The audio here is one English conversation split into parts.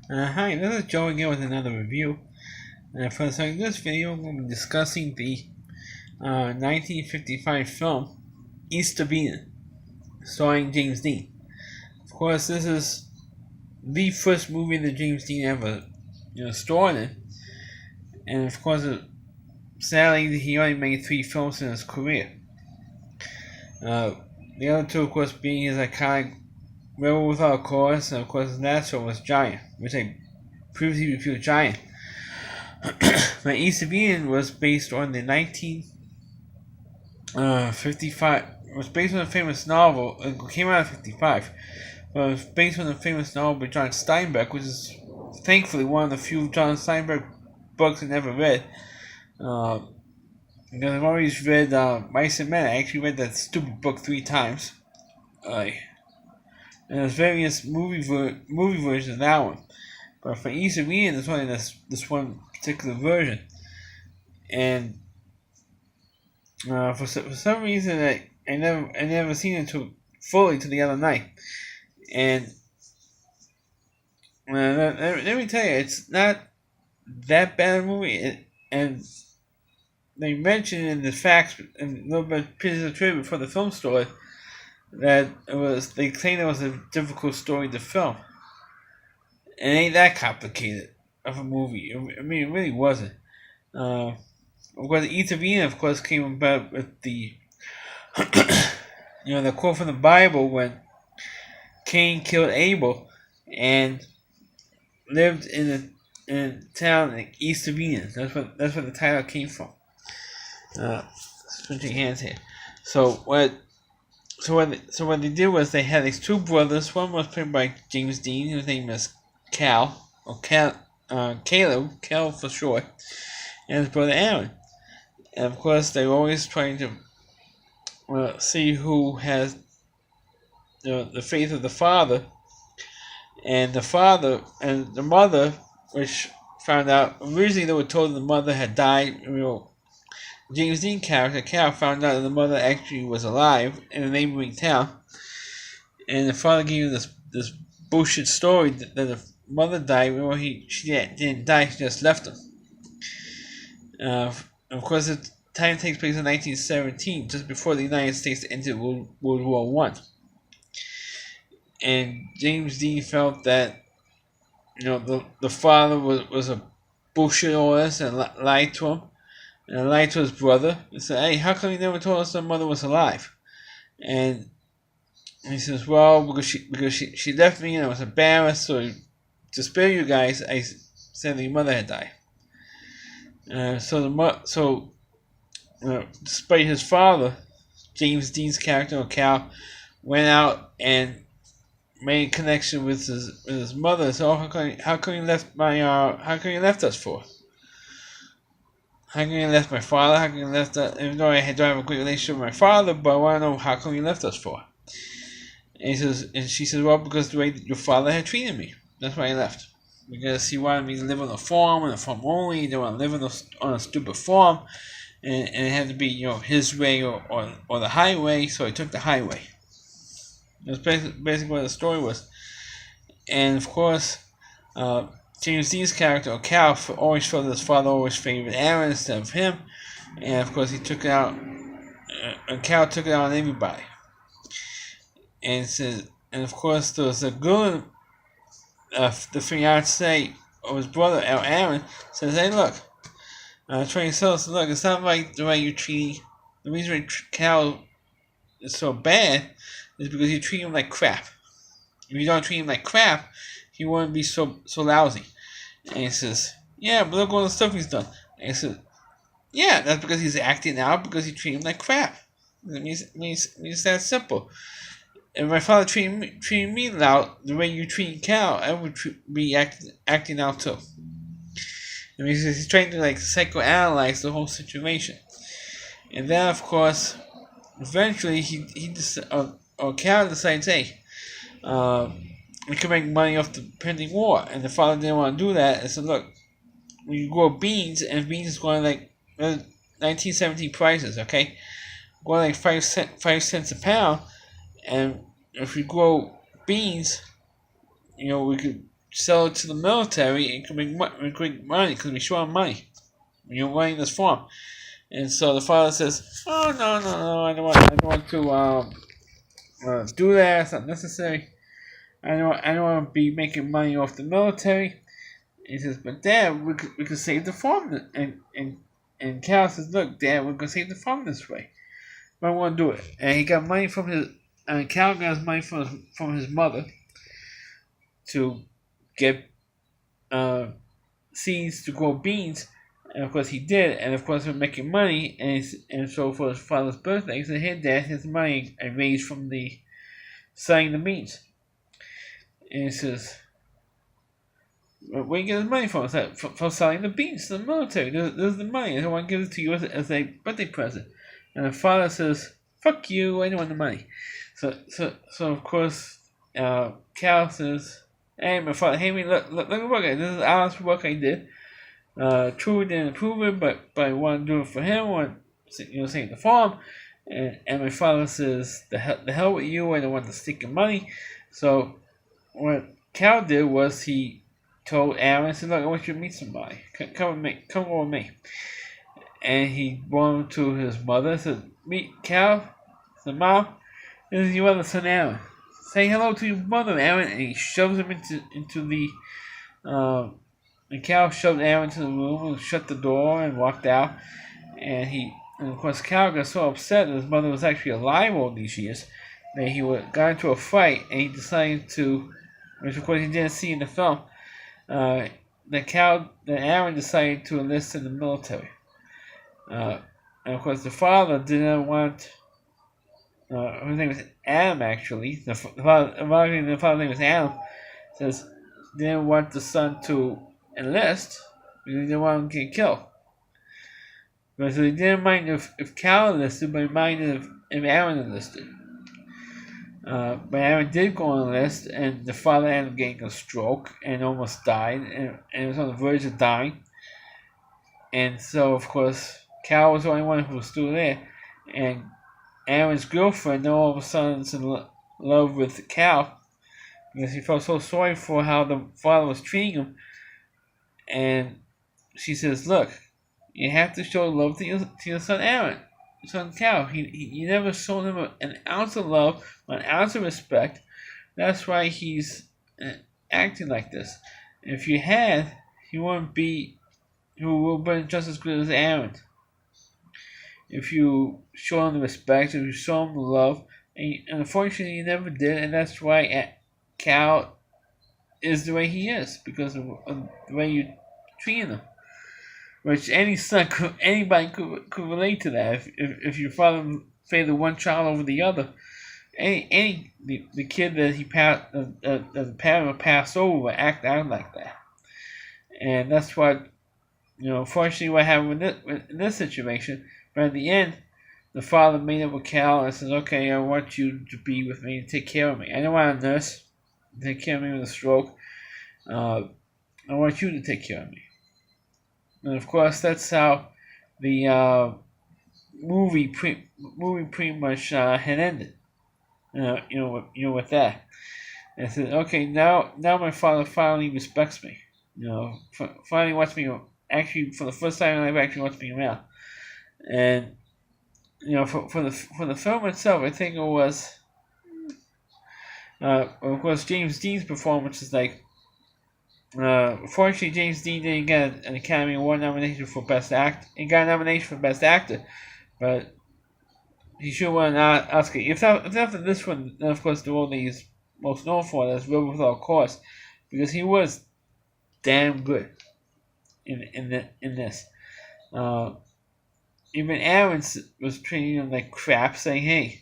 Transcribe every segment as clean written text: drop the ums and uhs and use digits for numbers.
Hi, this is Joe again with another review. In this video, we'll be discussing the 1955 film East of Eden, starring James Dean. Of course, this is the first movie that James Dean ever starred in, and of course, sadly, he only made 3 films in his career. Uh, the other two, of course, being his iconic Rebel Without a Cause, and of course, his last one was Giant, which I previously reviewed Giant. Now, East of Eden was based on the 1955. It was based on a famous novel. It came out in 55. But it was based on a famous novel by John Steinbeck, which is thankfully one of the few John Steinbeck books I never read. Because I've always read Mice and Men. I actually read that stupid book 3 times. And there's various movie versions of that one. But for East of Eden, there's only this one particular version. And for some reason, I never seen it fully till the other night. And let me tell you, it's not that bad a movie. And they mentioned in the facts and a little bit of pieces of trivia before the film started that they claimed it was a difficult story to film. It ain't that complicated of a movie. I mean, it really wasn't. Of course, East of Eden, of course, came about with the the quote from the Bible when Cain killed Abel and lived in a town east of Eden. That's where the title came from. Switching hands here. So what they did was they had these 2 brothers. One was played by James Dean, whose name is Caleb, Cal for short, and his brother Aaron. And of course, they were always trying to see who has the faith of the father. And the father and the mother, which found out originally they were told the mother had died. James Dean character Cal found out that the mother actually was alive in a neighboring town, and the father gave him this bullshit story that the mother died. She didn't die; she just left him. Of course, the time takes place in 1917, just before the United States entered World War One. And James Dean felt that the father was a bullshit artist and lied to him, and lied to his brother and said, "Hey, how come you never told us the mother was alive?" And he says, "Well, because she left me and I was embarrassed, so to spare you guys, I said that your mother had died." Despite his father, James Dean's character Cal went out and made a connection with his mother. So how come you left us for? How come you left my father? How come you left that? Even though I don't have a great relationship with my father, but I want to know how come you left us for? And she says, well, because the way that your father had treated me, that's why I left. Because he wanted me to live on a farm only. He didn't want to live on a stupid farm, and it had to be his way or the highway. So I took the highway. That's basically what the story was. And of course, James Dean's character, Cal, always felt that his father always favored Aaron instead of him. And of course, he took it out, Cal took it out on everybody. And of course, there was a girl, the fiance of his brother, Aaron, says, "Hey, look, trying to tell us, look, it's not like the way you treat. The reason Cal is so bad is because you treat him like crap. If you don't treat him like crap, he wouldn't be so lousy." And he says, "Yeah, but look all the stuff he's done." And he says, "Yeah, that's because he's acting out because you treat him like crap. It means that simple. If my father treated me loud the way you treat Cal, I would be acting out too." I mean, he's trying to psychoanalyze the whole situation. And then, of course, eventually Cal decides, hey, we can make money off the pending war. And the father didn't want to do that and said, look, we grow beans, and beans is going 1917 prices, okay? Going 5 cents a pound, and if we grow beans, we could sell it to the military. It can make money because we short on money when you're running this farm. And so the father says, "Oh no! I don't want to do that. It's not necessary. I don't want to be making money off the military." He says, "But Dad, we could save the farm." And Cal says, "Look, Dad, we're gonna save the farm this way. But I want to do it." And he got money from his. And Cal got his money from his mother to get seeds to grow beans. And of course he did, and of course we're making money, and so for his father's birthday, he said, "Hey Dad, here's the money I raised from the selling the beans." And he says, "Where do you get his money from?" I said, "From selling the beans to the military. There's the money. I want to give it to you as a birthday present." And the father says, "Fuck you, I don't want the money." So of course, Cal says, "Hey, my father, hey, look at work. This is honest work I did. True didn't approve it, but I want to do it for him. I want save the farm." And my father says, the hell with you. I don't want to stick your money." So what Cal did was he told Aaron, said, "Look, I want you to meet somebody. Come over with me." And he brought him to his mother. Said, "Meet Cal." Said, "Mom, this is your other son, Aaron. Say hello to your mother, Aaron." And he shoves him into the. And Cal shoved Aaron into the room and shut the door and walked out. And of course, Cal got so upset that his mother was actually alive all these years that he got into a fight, and he decided to, which of course he didn't see in the film, that Aaron decided to enlist in the military. And of course, the father didn't want. His name was Adam, actually. The father's name was Adam. Says didn't want the son to enlist because he didn't want him to get killed. But so he didn't mind if Cal enlisted, but he minded if Aaron enlisted. But Aaron did go on enlist, and the father ended up getting a stroke and almost died, and was on the verge of dying. And so, of course, Cal was the only one who was still there. And Aaron's girlfriend all of a sudden is in love with Cal because he felt so sorry for how the father was treating him. And she says, "Look, you have to show love to your son Aaron, your son Cal. You never showed him an ounce of love, an ounce of respect. That's why he's acting like this. If you had, he would have been just as good as Aaron. If you show him the respect, if you show him the love, and unfortunately you never did, and that's why Cal is the way he is, because of the way you treated him." Which anybody could relate to that. If your father favored one child over the other, the kid that the parent would pass over would act out like that. And that's what, fortunately what happened in this situation. But at the end, the father made up with Cal and says, "Okay, I want you to be with me and take care of me. I don't want a nurse to take care of me with a stroke. I want you to take care of me." And of course, that's how the movie pretty much had ended. With that. And I said, "Okay, now my father finally respects me. Finally wants me. Actually, for the first time in my life, actually wants me around." And for the film itself, I think it was. Of course, James Dean's performance is like. Fortunately, James Dean didn't get an Academy Award nomination for Best Actor. He got a nomination for Best Actor, but he should win an Oscar. If after this one, then of course the role that he's most known for is River Without Cause, because he was damn good in this. Even Aaron was treating him like crap, saying, "Hey,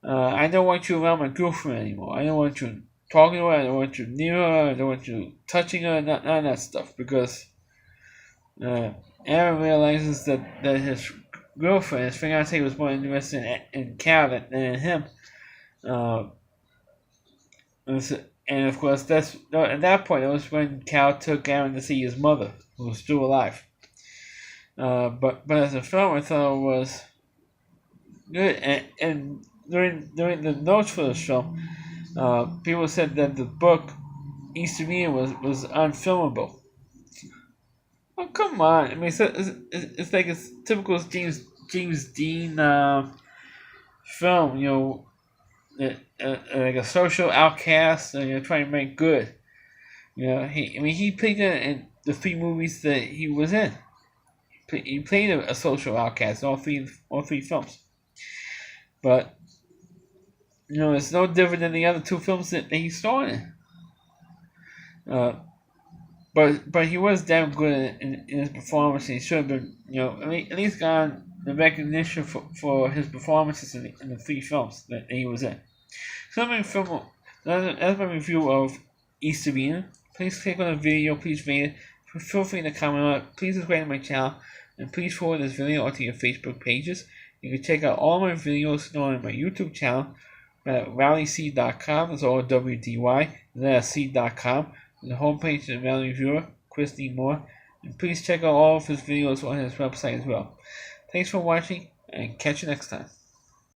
I don't want you around my girlfriend anymore. I don't want you talking to her. I don't want you near her. I don't want you touching her. None of that stuff." Because Aaron realizes that his girlfriend, his fiancée, was more interested in Cal than in him. And of course, at that point, it was when Cal took Aaron to see his mother, who was still alive. But as a film, I thought it was good. And during the notes for this film, people said that the book East Arena was unfilmable. Oh come on! I mean, it's like it's typical James Dean film. Like a social outcast, and trying to make good. He played in the three movies that he was in. He played a social outcast in all three films. But it's no different than the other two films that he starred in. Uh, but he was damn good in his performance. He should have been, at least gotten the recognition for his performances in the three films that he was in. So that's my review of East Arena. Please click on the video. Please rate it. Feel free to comment on it. Please subscribe to my channel. And please forward this video onto your Facebook pages. You can check out all my videos on my YouTube channel at rallyc.com. That's all WDY. And then at c.com. The homepage of the Rally Reviewer, Chris D. Moore. And please check out all of his videos on his website as well. Thanks for watching, and catch you next time.